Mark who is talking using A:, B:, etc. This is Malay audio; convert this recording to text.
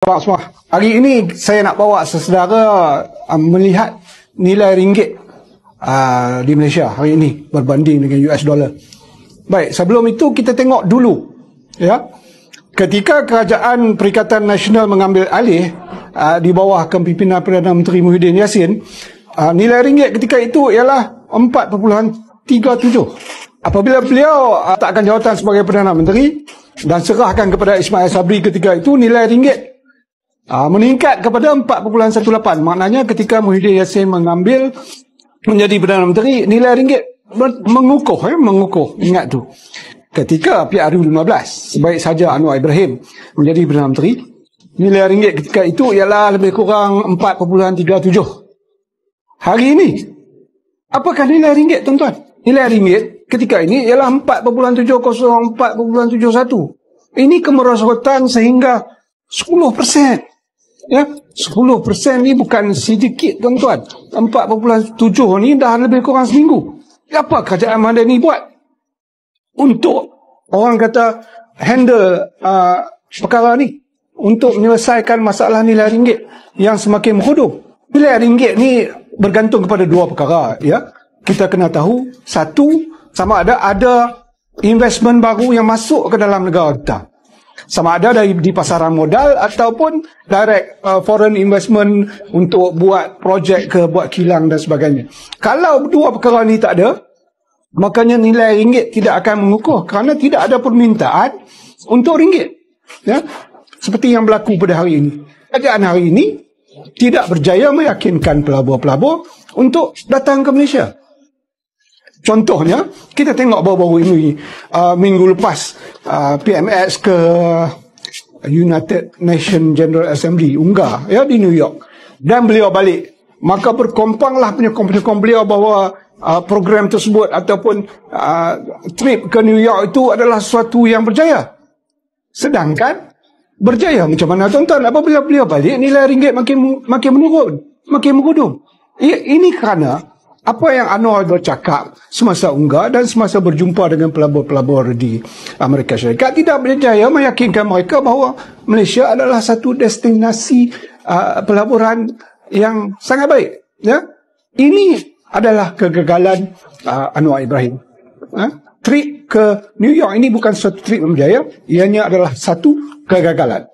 A: Pak semua, hari ini saya nak bawa saudara melihat nilai ringgit di Malaysia hari ini berbanding dengan US dollar. Baik, sebelum itu kita tengok dulu, ya, ketika Kerajaan Perikatan Nasional mengambil alih di bawah kepimpinan Perdana Menteri Muhyiddin Yassin, nilai ringgit ketika itu ialah 4.37. Apabila beliau letakkan jawatan sebagai Perdana Menteri dan serahkan kepada Ismail Sabri ketika itu, nilai ringgit meningkat kepada 4.18. Maknanya ketika Muhyiddin Yassin mengambil menjadi Perdana Menteri, nilai ringgit mengukuh. Ingat tu. Ketika PRU15, sebaik saja Anwar Ibrahim menjadi Perdana Menteri, nilai ringgit ketika itu ialah lebih kurang 4.37. Hari ini, apakah nilai ringgit, tuan-tuan? Nilai ringgit ketika ini ialah 4.70, 4.71. Ini kemerosotan sehingga 10%. Ya, 10% ni bukan sedikit, tuan-tuan. 4.7 ni dah lebih kurang seminggu. Apa kerajaan Madani buat untuk orang kata handle perkara ni, untuk menyelesaikan masalah nilai ringgit yang semakin mengkodok? Nilai ringgit ni bergantung kepada dua perkara, ya. Kita kena tahu, satu, sama ada investment baru yang masuk ke dalam negara kita. Sama ada di pasaran modal ataupun direct foreign investment untuk buat projek ke, buat kilang dan sebagainya. Kalau dua perkara ni tak ada, makanya nilai ringgit tidak akan mengukuh kerana tidak ada permintaan untuk ringgit. Ya? Seperti yang berlaku pada hari ini. Kerajaan hari ini tidak berjaya meyakinkan pelabur-pelabur untuk datang ke Malaysia. Contohnya, kita tengok baru-baru ini, minggu lepas, PMX ke United Nations General Assembly, UNGA, ya, di New York. Dan beliau balik. Maka berkompanglah penyokong-penyokong beliau bahawa program tersebut ataupun trip ke New York itu adalah sesuatu yang berjaya. Sedangkan, berjaya macam mana, tuan-tuan? Apabila beliau balik, nilai ringgit makin menurun, makin mengudung. Ini kerana apa yang Anwar bercakap semasa UNGA dan semasa berjumpa dengan pelabur-pelabur di Amerika Syarikat tidak berjaya meyakinkan mereka bahawa Malaysia adalah satu destinasi pelaburan yang sangat baik. Ya? Ini adalah kegagalan Anwar Ibrahim. Trip ke New York ini bukan satu trip yang berjaya, ianya adalah satu kegagalan.